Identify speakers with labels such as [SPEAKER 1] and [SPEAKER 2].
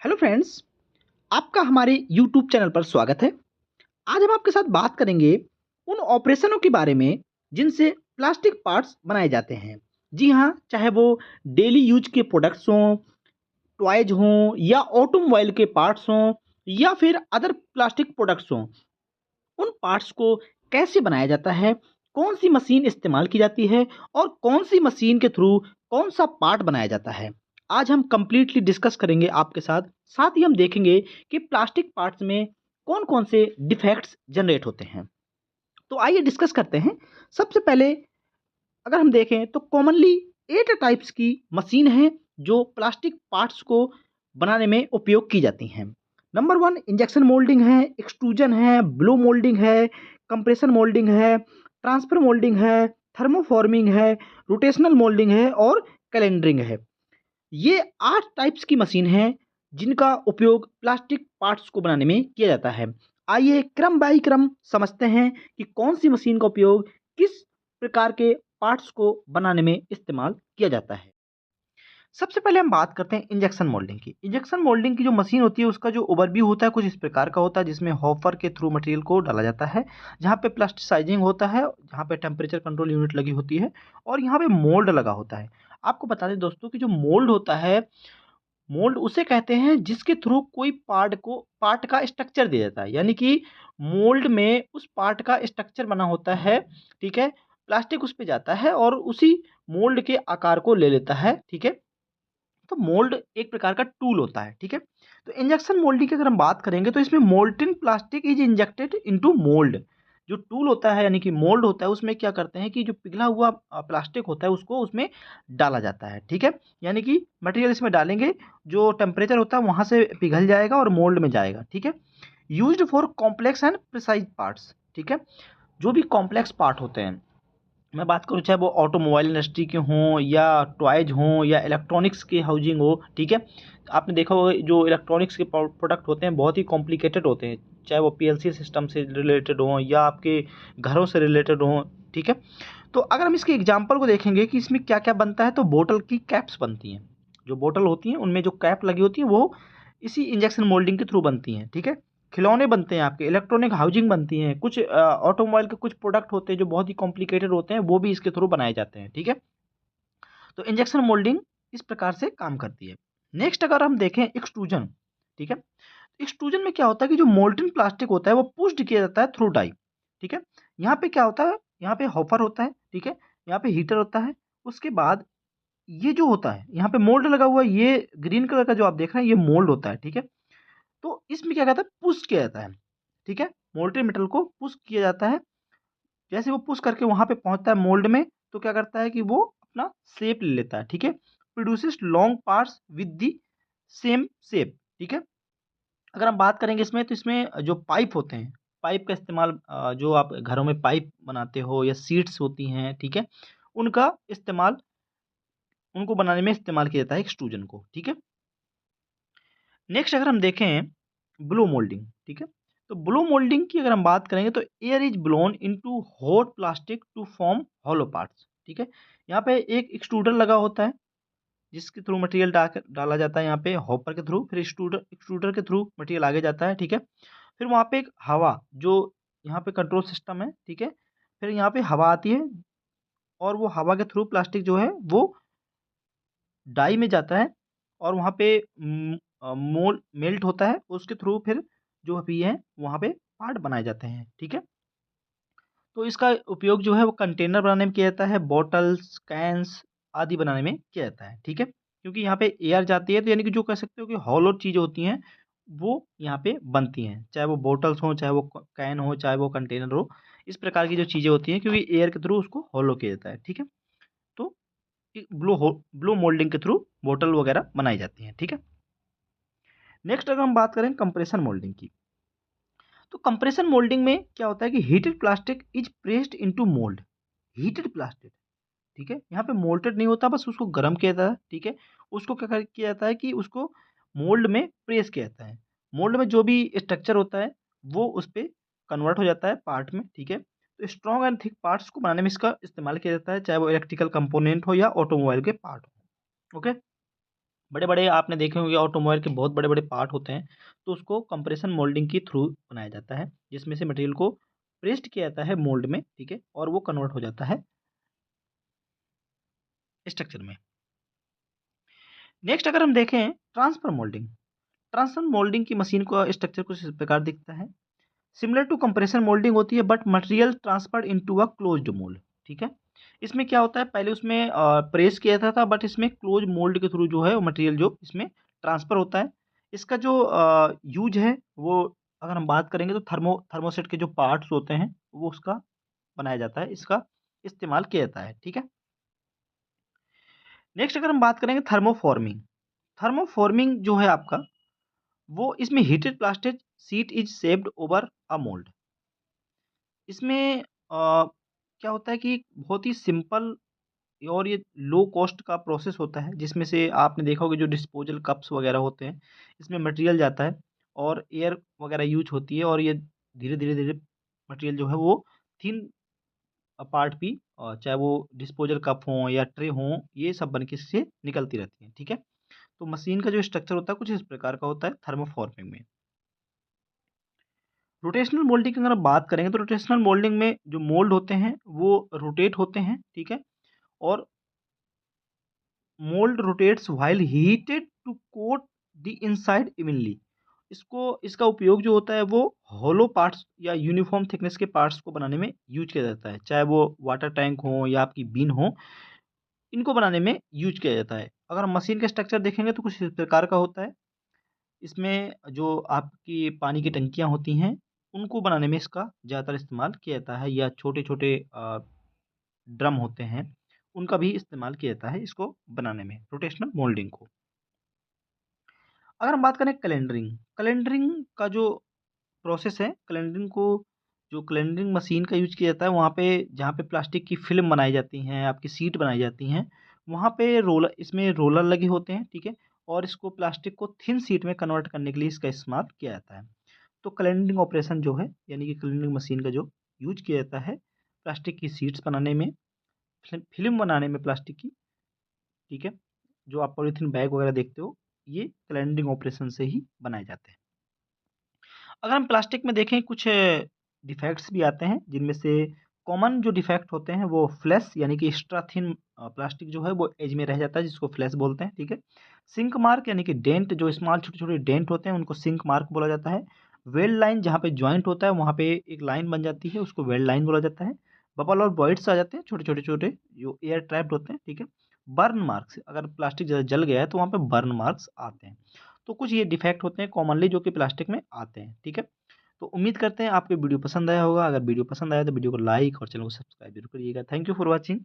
[SPEAKER 1] Hello friends, आपका हमारे YouTube channel पर स्वागत है। आज हम आपके साथ बात करेंगे उन ऑपरेशनों के बारे में जिनसे प्लास्टिक पार्ट्स बनाए जाते हैं। जी हाँ, चाहे वो डेली यूज के प्रोडक्ट्स हों, टॉयज हों या ऑटोमोबाइल के पार्ट्स हों या फिर अदर प्लास्टिक प्रोडक्ट्स हों, उन पार्ट्स को कैसे बनाया जाता है, कौन सी मशीन इस्तेमाल की जाती है और कौन सी मशीन के थ्रू कौन सा पार्ट बनाया जाता है। आज हम कंप्लीटली डिस्कस करेंगे आपके साथ। साथ ही हम देखेंगे कि प्लास्टिक पार्ट्स में कौन-कौन से डिफेक्ट्स जनरेट होते हैं। तो आइए डिस्कस करते हैं। सबसे पहले अगर हम देखें तो कॉमनली 8 टाइप्स की मशीन हैं जो प्लास्टिक पार्ट्स को बनाने में उपयोग की जाती हैं। नंबर 1 इंजेक्शन मोल्डिंग है, एक्सट्रूजन है, ब्लो मोल्डिंग है, कंप्रेशन मोल्डिंग है, ट्रांसफर मोल्डिंग है, थर्मोफॉर्मिंग है, रोटेशनल मोल्डिंग है और कैलेंडरिंग है। ये 8 टाइप्स की मशीन हैं जिनका उपयोग प्लास्टिक पार्ट्स को बनाने में किया जाता है। आइए क्रम बाई क्रम समझते हैं कि कौन सी मशीन का उपयोग किस प्रकार के पार्ट्स को बनाने में इस्तेमाल किया जाता है। सबसे पहले हम बात करते हैं इंजेक्शन मोल्डिंग की। इंजेक्शन मोल्डिंग की जो मशीन होती है उसका जो ओवरव्यू होता है कुछ इस प्रकार का होता है, जिसमें हॉपर के थ्रू मटेरियल को डाला जाता है, जहाँ पे प्लास्टिसाइजिंग होता है, जहाँ पे टेम्परेचर कंट्रोल यूनिट लगी होती है और यहाँ पे मोल्ड लगा होता है। आपको बता दें दोस्तों कि जो मोल्ड होता है, मोल्ड उसे कहते हैं जिसके थ्रू कोई पार्ट का स्ट्रक्चर दिया जाता है। यानी कि मोल्ड में उस पार्ट का स्ट्रक्चर बना होता है, ठीक है? प्लास्टिक उस पे जाता है और उसी मोल्ड के आकार को ले लेता है, ठीक है? तो मोल्ड एक प्रकार का टूल होता है, ठीक है? तो इंजेक्शन मोल्डिंग की अगर हम बात करेंगे तो इसमें molten plastic is injected into mould. जो टूल होता है यानी कि मोल्ड होता है, उसमें क्या करते हैं कि जो पिघला हुआ प्लास्टिक होता है उसको उसमें डाला जाता है, ठीक है? यानी कि मटेरियल इसमें डालेंगे, जो टेम्परेचर होता है वहाँ से पिघल जाएगा और मोल्ड में जाएगा, ठीक है? Used for complex and precise parts, ठीक है? जो भी कॉम्प्लेक्स पार्ट होते हैं, मैं बात करूँ चाहे वो ऑटोमोबाइल इंडस्ट्री के हों या टॉयज हों या इलेक्ट्रॉनिक्स की हाउजिंग हो, ठीक है? आपने देखा होगा जो इलेक्ट्रॉनिक्स के प्रोडक्ट होते हैं बहुत ही कॉम्प्लिकेटेड होते हैं, चाहे वो पीएलसी सिस्टम से रिलेटेड हों या आपके घरों से रिलेटेड हों, ठीक है? तो अगर हम इसके एग्जांपल को देखेंगे कि इसमें क्या-क्या बनता है, तो बोतल की कैप्स बनती हैं। जो बोतल होती हैं उनमें जो कैप लगी होती है वो इसी इंजेक्शन मोल्डिंग के थ्रू बनती हैं, ठीक है? खिलौने बनते हैं आपके, इलेक्ट्रॉनिक हाउजिंग बनती हैं, कुछ ऑटोमोबाइल के कुछ प्रोडक्ट होते हैं जो बहुत ही कॉम्प्लिकेटेड होते हैं, वो भी इसके थ्रू बनाए जाते हैं, ठीक है? तो इंजेक्शन मोल्डिंग इस प्रकार से काम करती है। नेक्स्ट अगर हम देखें एक्सट्रूजन, ठीक है? एक्सट्रूजन में क्या होता है कि जो मोल्टन प्लास्टिक होता है वो पुश्ड किया जाता है थ्रू डाई, ठीक है? यहाँ पे क्या होता है, यहाँ पे हॉपर होता है, ठीक है? यहाँ पे हीटर होता है, उसके बाद ये जो होता है, यहाँ पे मोल्ड लगा हुआ है, ये ग्रीन कलर का जो आप देख रहे हैं ये मोल्ड होता है, ठीक है? तो इसमें क्या कहता है पुश किया जाता है, ठीक है? मोल्टेन मेटल को पुश किया जाता है। जैसे वो पुश करके वहाँ पे पहुँचता है मोल्ड में, तो क्या करता है कि वो अपना शेप ले लेता है, ठीक है? Produces long parts with the same shape, ठीक है? अगर हम बात करेंगे इसमें तो इसमें जो पाइप होते हैं, पाइप का इस्तेमाल जो आप घरों में पाइप बनाते हो या शीट्स होती हैं, ठीक है? उनका इस्तेमाल उनको बनाने में इस्तेमाल किया जाता है एक्सट्रूजन को, ठीक है? नेक्स्ट अगर हम देखें ब्लो मोल्डिंग, ठीक है? तो ब्लो मोल्डिंग की अगर हम बात करेंगे तो air is blown into hot plastic to form hollow parts, ठीक है? यहाँ पे एक एक्सट्रूडर लगा होता है जिसके थ्रू मटेरियल डाला जाता है यहाँ पे हॉपर के थ्रू, फिर एक्सट्रूडर एक्सट्रूडर के थ्रू मटेरियल आगे जाता है, ठीक है? फिर वहाँ पे एक हवा जो यहाँ पे कंट्रोल सिस्टम है, ठीक है? फिर यहाँ पे हवा आती है और वो हवा के थ्रू प्लास्टिक जो है वो डाई में जाता है और वहाँ पे मोल मेल्ट होता है, उसके थ्रू फिर जो भी है वहाँ पे पार्ट बनाए जाते हैं, ठीक है? तो इसका उपयोग जो है वो कंटेनर बनाने में किया जाता है, बॉटल्स, कैन्स आदि बनाने में किया जाता है, ठीक है? क्योंकि यहाँ पे एयर जाती है तो यानी कि जो कह सकते हो कि हॉलो चीज़ें होती हैं, वो यहाँ पे बनती हैं। चाहे वो बॉटल्स हों, चाहे वो कैन हो, चाहे वो कंटेनर हो, इस प्रकार की जो चीज़ें होती हैं क्योंकि एयर के थ्रू उसको हॉलो किया जाता है, ठीक है? तो ब्लो मोल्डिंग के थ्रू बॉटल वगैरह बनाई जाती हैं, ठीक है? नेक्स्ट अगर हम बात करें कंप्रेशन मोल्डिंग की, तो कंप्रेशन मोल्डिंग में क्या होता है कि heated plastic is pressed into mould. Heated plastic, ठीक है? यहाँ पे मोल्टेड नहीं होता, बस उसको गर्म किया जाता है, ठीक है? उसको किया जाता है कि उसको मोल्ड में प्रेस किया जाता है। मोल्ड में जो भी स्ट्रक्चर होता है वो उस पे कन्वर्ट हो जाता है पार्ट में, ठीक है? तो स्ट्रॉन्ग एंड थिक पार्ट्स को बनाने में इसका इस्तेमाल किया जाता है, चाहे वो इलेक्ट्रिकल कंपोनेंट हो या ऑटोमोबाइल के पार्ट हो, ओके? बड़े-बड़े आपने देखे होंगे ऑटोमोबाइल के बहुत बड़े-बड़े पार्ट होते हैं, तो उसको कंप्रेशन मोल्डिंग के थ्रू बनाया जाता है, जिसमें से मटेरियल को प्रेस्ड किया जाता है मोल्ड में, ठीक है? और वो कन्वर्ट हो जाता है स्ट्रक्चर में। नेक्स्ट अगर हम देखें ट्रांसफर मोल्डिंग। ट्रांसफर मोल्डिंग की मशीन का स्ट्रक्चर कुछ इस प्रकार दिखता है। सिमिलर टू कंप्रेशन मोल्डिंग होती है but material transferred into a closed mould, ठीक है? इसमें क्या होता है पहले उसमें प्रेस किया जाता था बट इसमें क्लोज मोल्ड के थ्रू जो है वो मटेरियल जो इसमें ट्रांसफर होता है। इसका जो यूज़ है वो अगर हम बात करेंगे तो थर्मोसेट के जो पार्ट्स होते हैं वो उसका बनाया जाता है, इसका इस्तेमाल किया जाता है, ठीक है? नेक्स्ट अगर हम बात करेंगे थर्मोफॉर्मिंग। थर्मोफॉर्मिंग जो है आपका वो इसमें heated plastic sheet is shaped over a mould. इसमें क्या होता है कि बहुत ही सिंपल और ये लो कॉस्ट का प्रोसेस होता है, जिसमें से आपने देखा होगा जो डिस्पोजल कप्स वगैरह होते हैं, इसमें मटेरियल जाता है और एयर वगैरह यूज़ होती है और ये धीरे-धीरे मटेरियल जो है वो थिन पार्ट भी चाहे वो डिस्पोजल कप हों या ट्रे हों, ये सब बन के इससे निकलती रहती हैं, ठीक है? तो मशीन का जो स्ट्रक्चर होता है कुछ इस प्रकार का होता है थर्मोफॉर्मिंग में। रोटेशनल मोल्डिंग की अगर आप बात करेंगे तो रोटेशनल मोल्डिंग में जो मोल्ड होते हैं वो रोटेट होते हैं, ठीक है? और mould rotates while heated to coat the inside evenly. इसको इसका उपयोग जो होता है वो होलो पार्ट्स या यूनिफॉर्म थिकनेस के पार्ट्स को बनाने में यूज किया जाता है, चाहे वो वाटर टैंक हो या आपकी बीन हो, इनको बनाने में यूज किया जाता है। अगर हम मशीन का स्ट्रक्चर देखेंगे तो कुछ इस प्रकार का होता है। इसमें जो आपकी पानी की टंकियाँ होती हैं, उनको बनाने में इसका ज़्यादातर इस्तेमाल किया जाता है या छोटे-छोटे ड्रम होते हैं, उनका भी इस्तेमाल किया जाता है इसको बनाने में, रोटेशनल मोल्डिंग को। अगर हम बात करें कैलेंडरिंग, कैलेंडरिंग का जो प्रोसेस है, कैलेंडरिंग को जो कैलेंडरिंग मशीन का यूज़ किया जाता है, वहाँ पे जहाँ पे प्लास्टिक की फ़िल्म बनाई जाती हैं, आपकी शीट बनाई जाती हैं, वहाँ पे इसमें रोलर लगे होते हैं, ठीक है? और इसको प्लास्टिक को थिन शीट में कन्वर्ट करने के लिए इसका इस्तेमाल किया जाता है। तो कैलेंडरिंग ऑपरेशन जो है, यानी कि कैलेंडरिंग मशीन का जो यूज़ किया जाता है, प्लास्टिक की शीट्स बनाने में, फ़िल्म बनाने में प्लास्टिक की, ठीक है? जो आप पॉलीथीन बैग वगैरह देखते हो, ये कैलेंडरिंग ऑपरेशन से ही बनाए जाते हैं। अगर हम प्लास्टिक में देखें कुछ डिफेक्ट्स भी आते हैं, जिनमें से कॉमन जो डिफेक्ट होते हैं वो फ्लैश यानी कि एक्स्ट्रा थिन प्लास्टिक जो है वो एज में रह जाता है जिसको फ्लैश बोलते हैं, ठीक है? सिंक मार्क यानी कि डेंट जो स्मॉल छोटे-छोटे डेंट होते हैं उनको सिंक मार्क बोला जाता है। वेल्ड लाइन जहाँ पे जॉइंट होता है वहाँ पे एक लाइन बन जाती है उसको वेल्ड लाइन बोला जाता है। बबल और वॉइड्स आ जाते हैं छोटे-छोटे जो एयर ट्रैप्ड होते हैं, ठीक है? बर्न मार्क्स अगर प्लास्टिक ज़्यादा जल गया है तो वहाँ पे बर्न मार्क्स आते हैं। तो कुछ ये डिफेक्ट होते हैं कॉमनली जो कि प्लास्टिक में आते हैं, ठीक है? तो उम्मीद करते हैं आपको वीडियो पसंद आया होगा। अगर वीडियो पसंद आया तो वीडियो को लाइक और चैनल को सब्सक्राइब ज़रूर करिएगा। Thank you for watching.